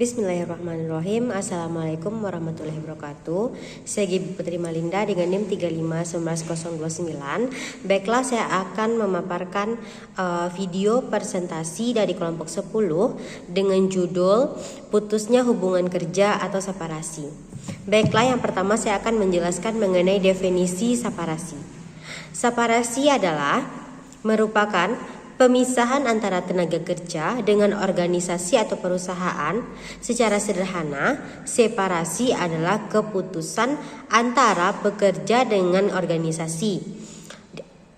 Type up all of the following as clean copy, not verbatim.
Bismillahirrahmanirrahim. Assalamualaikum warahmatullahi wabarakatuh. Saya Gibi Putri Malinda dengan NIM 3519029. Baiklah, saya akan memaparkan video presentasi dari kelompok 10 dengan judul Putusnya Hubungan Kerja atau Separasi. Baiklah, yang pertama saya akan menjelaskan mengenai definisi separasi. Separasi adalah merupakan pemisahan antara tenaga kerja dengan organisasi atau perusahaan. Secara sederhana, separasi adalah keputusan antara pekerja dengan organisasi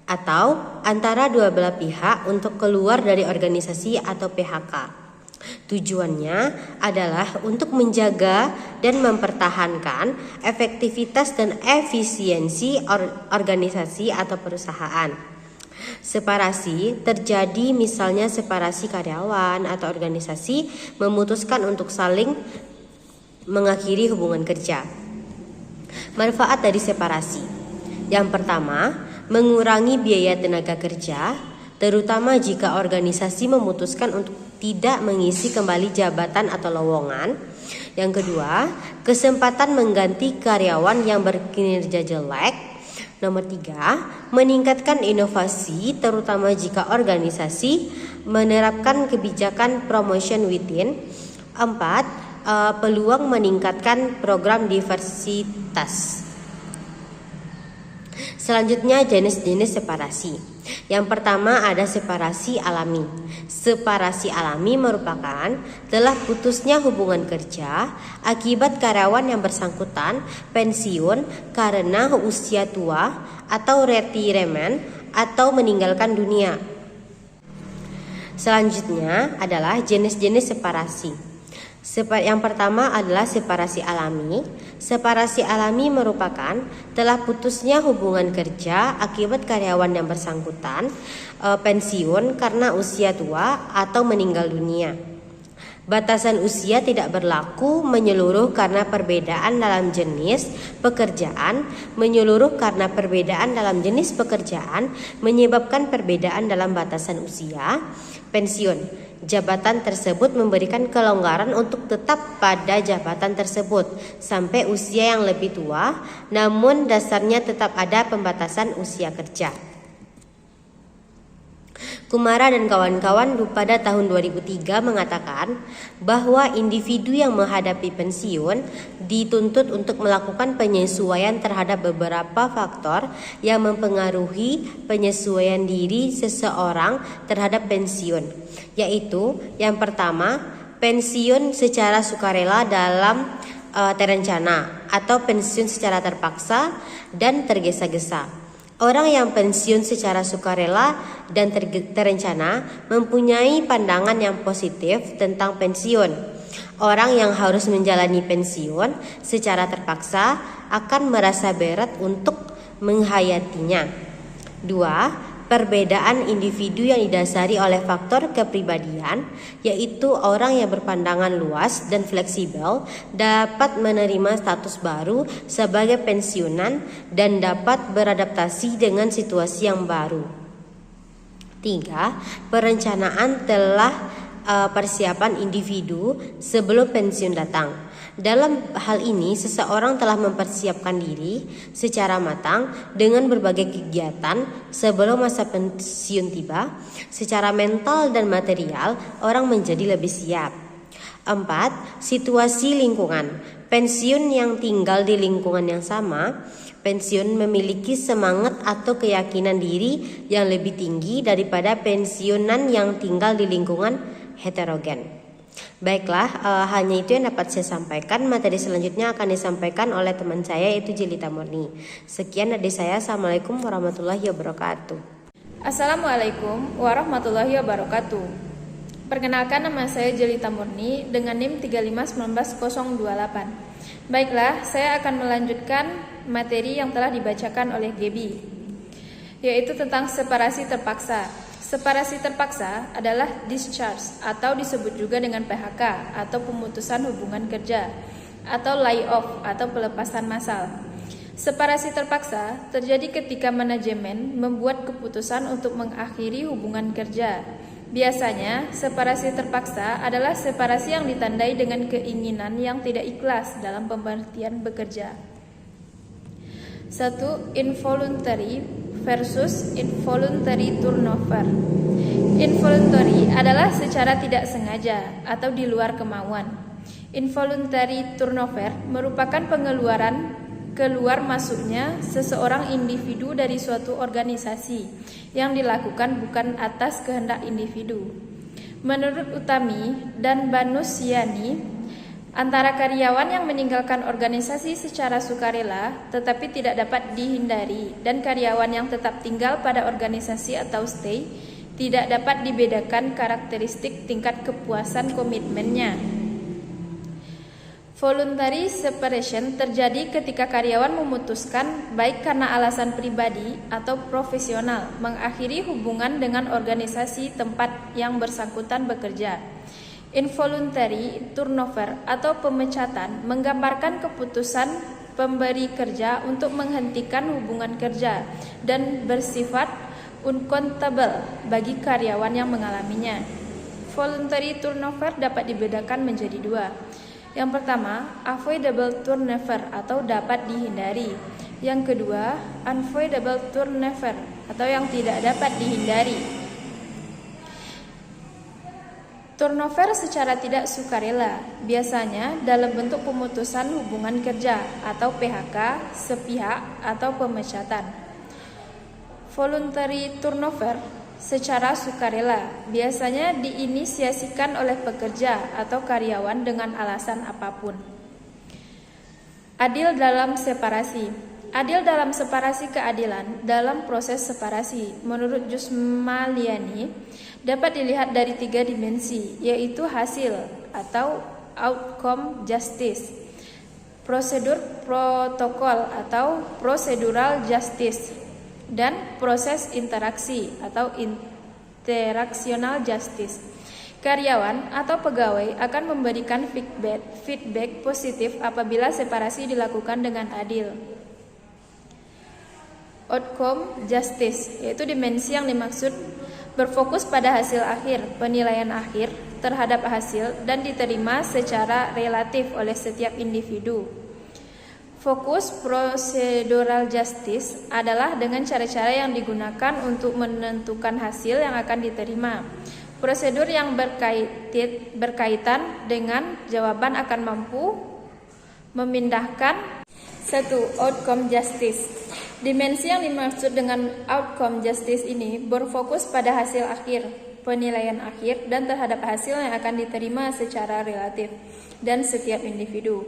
atau antara dua belah pihak untuk keluar dari organisasi atau PHK. Tujuannya adalah untuk menjaga dan mempertahankan efektivitas dan efisiensi organisasi atau perusahaan. Separasi terjadi misalnya separasi karyawan atau organisasi memutuskan untuk saling mengakhiri hubungan kerja. Manfaat dari separasi. Yang pertama, mengurangi biaya tenaga kerja, terutama jika organisasi memutuskan untuk tidak mengisi kembali jabatan atau lowongan. Yang kedua, kesempatan mengganti karyawan yang berkinerja jelek. Nomor 3, meningkatkan inovasi terutama jika organisasi menerapkan kebijakan promotion within. 4, peluang meningkatkan program diversitas. Selanjutnya jenis-jenis separasi. Yang pertama ada separasi alami. Separasi alami merupakan telah putusnya hubungan kerja akibat karyawan yang bersangkutan pensiun karena usia tua atau retirement atau meninggalkan dunia. Selanjutnya adalah jenis-jenis separasi. Yang pertama adalah separasi alami. Separasi alami merupakan telah putusnya hubungan kerja akibat karyawan yang bersangkutan pensiun karena usia tua atau meninggal dunia. Batasan usia tidak berlaku menyeluruh karena perbedaan dalam jenis pekerjaan. Menyeluruh karena perbedaan dalam jenis pekerjaan menyebabkan perbedaan dalam batasan usia. Pensiun. Jabatan tersebut memberikan kelonggaran untuk tetap pada jabatan tersebut sampai usia yang lebih tua, namun dasarnya tetap ada pembatasan usia kerja. Kumara dan kawan-kawan pada tahun 2003 mengatakan bahwa individu yang menghadapi pensiun dituntut untuk melakukan penyesuaian terhadap beberapa faktor yang mempengaruhi penyesuaian diri seseorang terhadap pensiun, yaitu yang pertama, pensiun secara sukarela dalam terencana atau pensiun secara terpaksa dan tergesa-gesa. Orang yang pensiun secara sukarela dan terencana mempunyai pandangan yang positif tentang pensiun. Orang yang harus menjalani pensiun secara terpaksa akan merasa berat untuk menghayatinya. 2. Perbedaan individu yang didasari oleh faktor kepribadian, yaitu orang yang berpandangan luas dan fleksibel dapat menerima status baru sebagai pensiunan dan dapat beradaptasi dengan situasi yang baru. 3. Perencanaan telah persiapan individu sebelum pensiun datang. Dalam hal ini, seseorang telah mempersiapkan diri secara matang dengan berbagai kegiatan sebelum masa pensiun tiba. Secara mental dan material, orang menjadi lebih siap. 4. Situasi lingkungan. Pensiun yang tinggal di lingkungan yang sama. Pensiun memiliki semangat atau keyakinan diri yang lebih tinggi daripada pensiunan yang tinggal di lingkungan heterogen. Baiklah, hanya itu yang dapat saya sampaikan. Materi selanjutnya akan disampaikan oleh teman saya, yaitu Jelita Murni. Sekian dari saya. Assalamualaikum warahmatullahi wabarakatuh. Assalamualaikum warahmatullahi wabarakatuh. Perkenalkan, nama saya Jelita Murni dengan NIM 3519028. Baiklah, saya akan melanjutkan materi yang telah dibacakan oleh Gebi, yaitu tentang separasi terpaksa. Separasi terpaksa adalah discharge atau disebut juga dengan PHK atau pemutusan hubungan kerja atau layoff atau pelepasan massal. Separasi terpaksa terjadi ketika manajemen membuat keputusan untuk mengakhiri hubungan kerja Biasanya, separasi terpaksa adalah separasi yang ditandai dengan keinginan yang tidak ikhlas dalam pemberhentian bekerja. 1. Involuntary versus involuntary turnover. Involuntary adalah secara tidak sengaja atau di luar kemauan. Involuntary turnover merupakan keluar masuknya seseorang individu dari suatu organisasi yang dilakukan bukan atas kehendak individu. Menurut Utami dan Banusiani, antara karyawan yang meninggalkan organisasi secara sukarela tetapi tidak dapat dihindari dan karyawan yang tetap tinggal pada organisasi atau stay tidak dapat dibedakan karakteristik tingkat kepuasan komitmennya. Voluntary separation terjadi ketika karyawan memutuskan, baik karena alasan pribadi atau profesional, mengakhiri hubungan dengan organisasi tempat yang bersangkutan bekerja. Involuntary turnover atau pemecatan menggambarkan keputusan pemberi kerja untuk menghentikan hubungan kerja dan bersifat uncountable bagi karyawan yang mengalaminya. Voluntary turnover dapat dibedakan menjadi dua. Yang pertama, avoidable turnover atau dapat dihindari. Yang kedua, unavoidable turnover atau yang tidak dapat dihindari. Turnover secara tidak sukarela, biasanya dalam bentuk pemutusan hubungan kerja atau PHK sepihak atau pemecatan. Voluntary turnover secara sukarela biasanya diinisiasikan oleh pekerja atau karyawan dengan alasan apapun. Adil dalam separasi. Adil dalam separasi keadilan dalam proses separasi menurut Jusmaliani dapat dilihat dari 3 dimensi, yaitu hasil atau outcome justice, prosedur protokol atau procedural justice, dan proses interaksi atau interactional justice. Karyawan atau pegawai akan memberikan feedback positif apabila separasi dilakukan dengan adil. Outcome justice yaitu dimensi yang dimaksud berfokus pada hasil akhir, penilaian akhir terhadap hasil dan diterima secara relatif oleh setiap individu. Fokus procedural justice adalah dengan cara-cara yang digunakan untuk menentukan hasil yang akan diterima. Prosedur yang berkaitan dengan jawaban akan mampu memindahkan. 1. Outcome justice. Dimensi yang dimaksud dengan outcome justice ini berfokus pada hasil akhir, penilaian akhir, dan terhadap hasil yang akan diterima secara relatif dan setiap individu.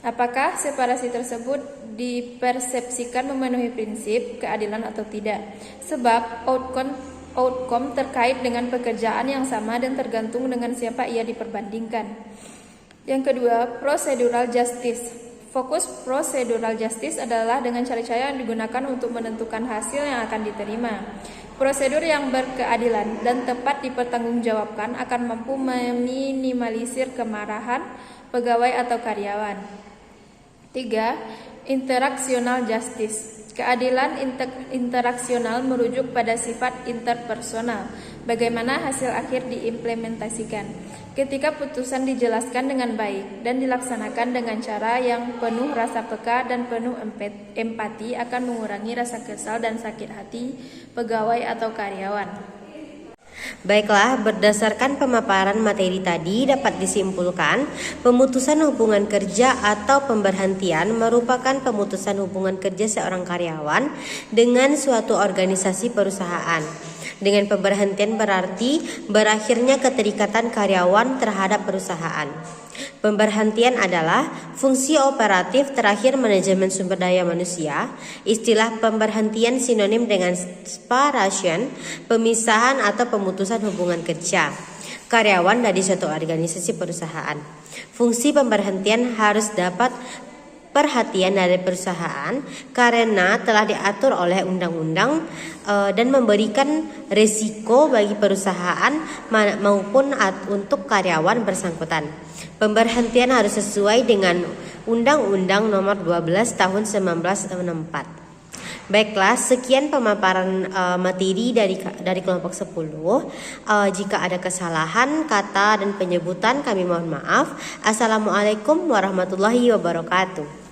Apakah separasi tersebut dipersepsikan memenuhi prinsip keadilan atau tidak? Sebab outcome terkait dengan pekerjaan yang sama dan tergantung dengan siapa ia diperbandingkan. Yang kedua, procedural justice. Fokus procedural justice adalah dengan cara-cara yang digunakan untuk menentukan hasil yang akan diterima. Prosedur yang berkeadilan dan tepat dipertanggungjawabkan akan mampu meminimalisir kemarahan pegawai atau karyawan. 3. Interaksional justice. Keadilan interaksional merujuk pada sifat interpersonal, bagaimana hasil akhir diimplementasikan. Ketika putusan dijelaskan dengan baik dan dilaksanakan dengan cara yang penuh rasa peka dan penuh empati akan mengurangi rasa kesal dan sakit hati pegawai atau karyawan. Baiklah, berdasarkan pemaparan materi tadi dapat disimpulkan pemutusan hubungan kerja atau pemberhentian merupakan pemutusan hubungan kerja seorang karyawan dengan suatu organisasi perusahaan. Dengan pemberhentian berarti berakhirnya keterikatan karyawan terhadap perusahaan. Pemberhentian adalah fungsi operatif terakhir manajemen sumber daya manusia. Istilah pemberhentian sinonim dengan separation, pemisahan atau pemutusan hubungan kerja karyawan dari suatu organisasi perusahaan. Fungsi pemberhentian harus dapat perhatian dari perusahaan karena telah diatur oleh undang-undang dan memberikan resiko bagi perusahaan maupun untuk karyawan bersangkutan. Pemberhentian harus sesuai dengan Undang-Undang Nomor 12 Tahun 1964. Baiklah, sekian pemaparan materi dari kelompok 10. Jika ada kesalahan kata dan penyebutan kami mohon maaf. Assalamualaikum warahmatullahi wabarakatuh.